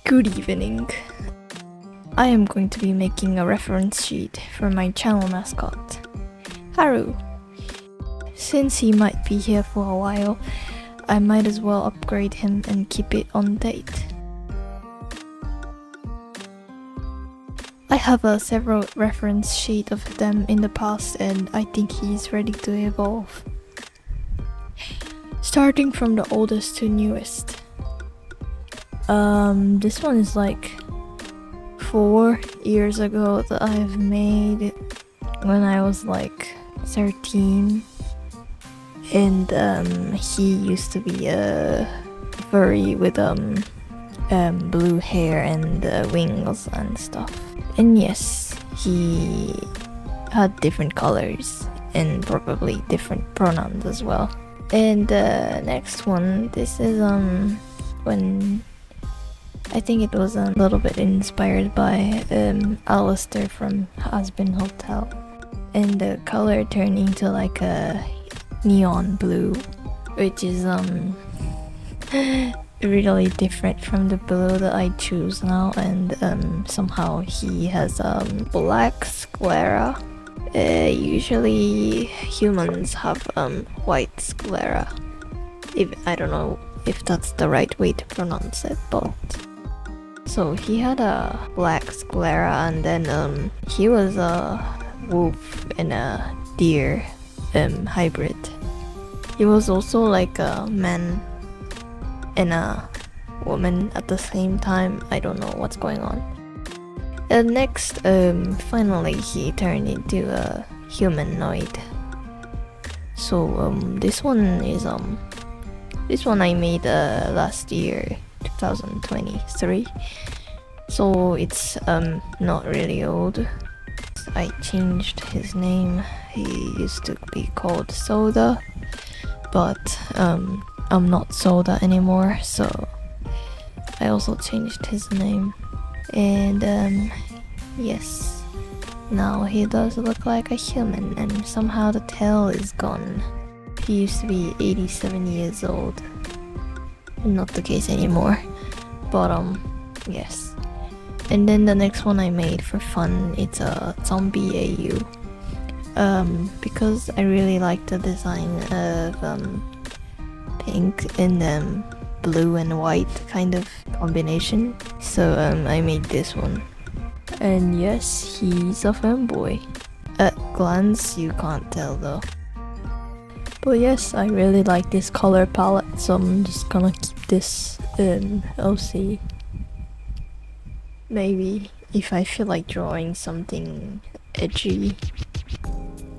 Good evening. I am going to be making a reference sheet for my channel mascot, Haru. Since he might be here for a while, I might as well upgrade him and keep it on date. I have several reference sheets of them in the past and I think he's ready to evolve. Starting from the oldest to newest. This one is like 4 years ago that I've made when I was like 13, and he used to be a furry with blue hair and wings and stuff. And yes, he had different colors and probably different pronouns as well. And next one, this is when I think it was a little bit inspired by Alistair from Husband Hotel, and the color turned into like a neon blue, which is really different from the blue that I choose now. And somehow he has black sclera. Usually humans have white sclera. I don't know if that's the right way to pronounce it, but so he had a black sclera, and then he was a wolf and a deer hybrid. He was also like a man and a woman at the same time. I don't know what's going on. And next, finally he turned into a humanoid. So this one I made last year, 2023. So it's not really old. I changed his name. He used to be called Soda, but I'm not Soda anymore, so I also changed his name. And yes, now he does look like a human, and somehow the tail is gone. He used to be 87 years old. Not the case anymore, but yes. And then the next one I made for fun, it's a zombie AU, because I really like the design of pink and blue and white kind of combination, so I made this one. And yes, he's a femboy. At glance you can't tell though. But yes, I really like this color palette, so I'm just gonna keep this in OC. Maybe if I feel like drawing something edgy,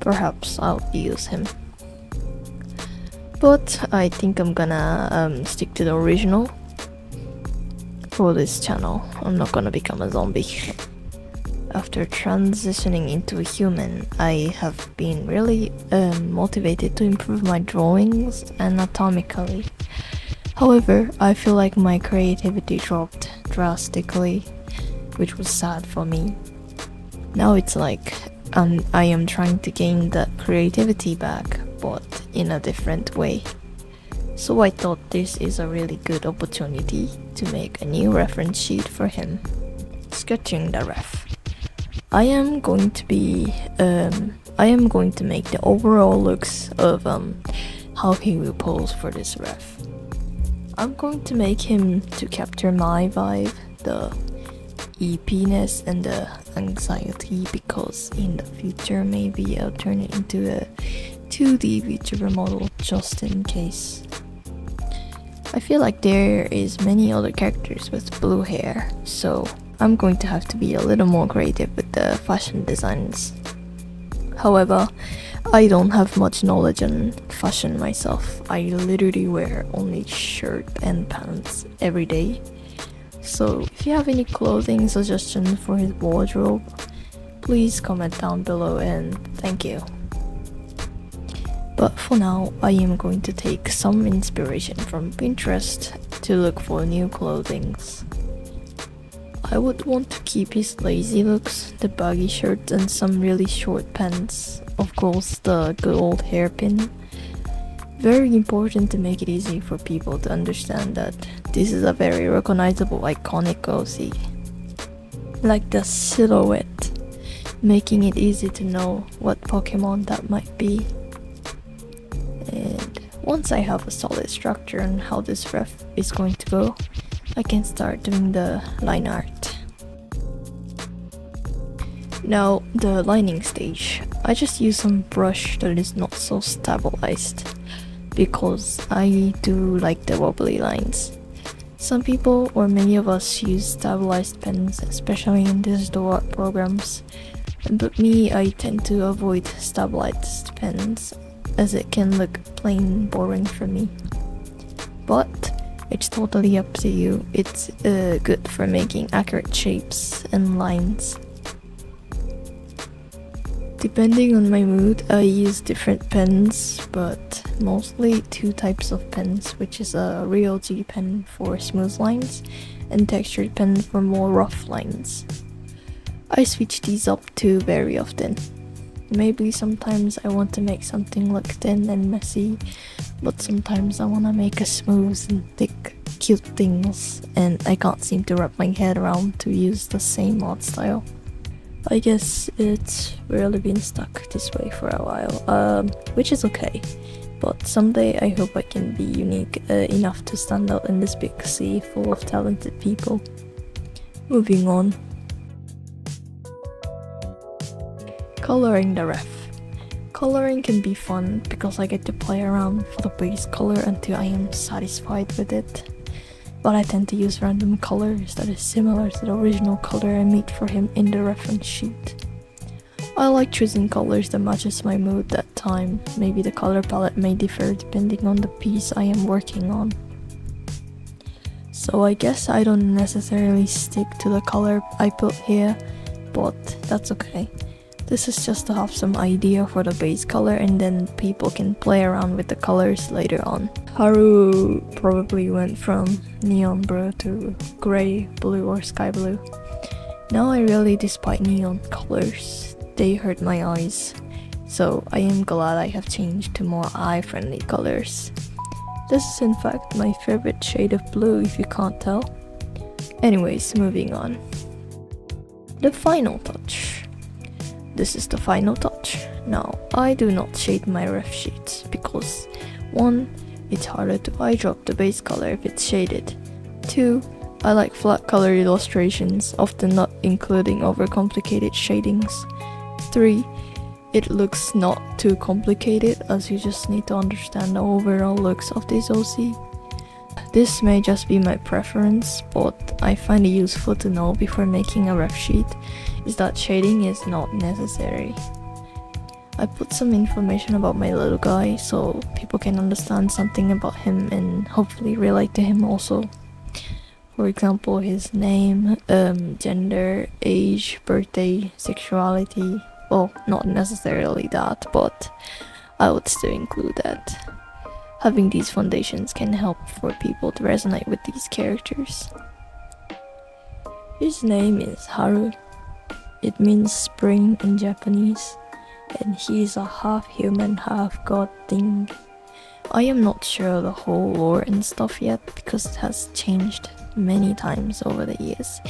perhaps I'll use him. But I think I'm gonna stick to the original for this channel. I'm not gonna become a zombie. After transitioning into a human, I have been really motivated to improve my drawings anatomically. However, I feel like my creativity dropped drastically, which was sad for me. Now it's like I am trying to gain that creativity back, but in a different way. So I thought this is a really good opportunity to make a new reference sheet for him. Sketching the ref. I am going to make the overall looks of how he will pose for this ref. I'm going to make him to capture my vibe, the EPness and the anxiety, because in the future maybe I'll turn it into a 2D VTuber model just in case. I feel like there is many other characters with blue hair, so I'm going to have to be a little more creative with the fashion designs. However, I don't have much knowledge on fashion myself. I literally wear only shirt and pants every day. So if you have any clothing suggestions for his wardrobe, please comment down below, and thank you. But for now, I am going to take some inspiration from Pinterest to look for new clothings. I would want to keep his lazy looks, the baggy shirts and some really short pants, of course the good old hairpin. Very important to make it easy for people to understand that this is a very recognizable iconic OC. Like the silhouette, making it easy to know what Pokemon that might be. And once I have a solid structure on how this ref is going to go, I can start doing the line art. Now, the lining stage. I just use some brush that is not so stabilized, because I do like the wobbly lines. Some people, or many of us, use stabilized pens, especially in digital art programs. But me, I tend to avoid stabilized pens, as it can look plain boring for me. But it's totally up to you. It's good for making accurate shapes and lines. Depending on my mood, I use different pens, but mostly two types of pens, which is a real G pen for smooth lines and textured pen for more rough lines. I switch these up too very often. Maybe sometimes I want to make something look thin and messy, but sometimes I want to make a smooth and thick, cute things, and I can't seem to wrap my head around to use the same art style. I guess it's really been stuck this way for a while, which is okay. But someday I hope I can be unique enough to stand out in this big sea full of talented people. Moving on. Coloring the ref. Coloring can be fun because I get to play around for the base color until I am satisfied with it. But I tend to use random colors that is similar to the original color I made for him in the reference sheet. I like choosing colors that matches my mood that time. Maybe the color palette may differ depending on the piece I am working on. So I guess I don't necessarily stick to the color I put here, but that's okay. This is just to have some idea for the base color, and then people can play around with the colors later on. Haru probably went from neon blue to gray, blue or sky blue. Now I really despise neon colors. They hurt my eyes. So I am glad I have changed to more eye-friendly colors. This is in fact my favorite shade of blue if you can't tell. Anyways, moving on. The final touch. This is the final touch. Now, I do not shade my ref sheets because 1. It's harder to eye drop the base color if it's shaded. 2. I like flat color illustrations, often not including overcomplicated shadings. 3. It looks not too complicated as you just need to understand the overall looks of this OC. This may just be my preference, but I find it useful to know before making a ref sheet is that shading is not necessary. I put some information about my little guy so people can understand something about him and hopefully relate to him also. For example, his name, gender, age, birthday, sexuality. Well, not necessarily that, but I would still include that. Having these foundations can help for people to resonate with these characters. His name is Haru. It means spring in Japanese, and he is a half human, half god thing. I am not sure the whole lore and stuff yet because it has changed many times over the years,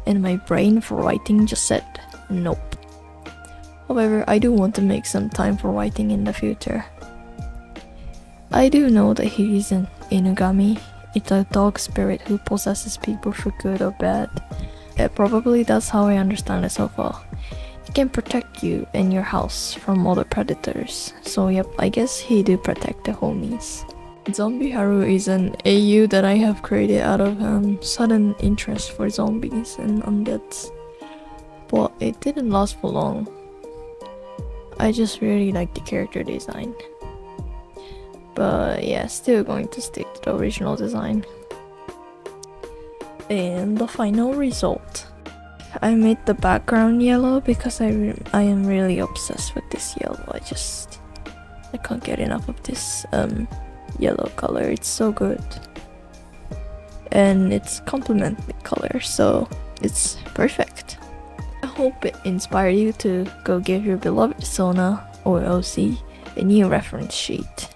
and my brain for writing just said nope. However, I do want to make some time for writing in the future. I do know that he is an Inugami. It's a dog spirit who possesses people for good or bad. Probably that's how I understand it so far. It can protect you and your house from other predators. So yep, I guess he do protect the homies. Zombie Haru is an AU that I have created out of sudden interest for zombies and undeads. But it didn't last for long. I just really like the character design. But yeah, still going to stick to the original design. And the final result. I made the background yellow because I am really obsessed with this yellow. I can't get enough of this yellow color. It's so good. And it's complementary color, so it's perfect. I hope it inspired you to go give your beloved Sona or OC a new reference sheet.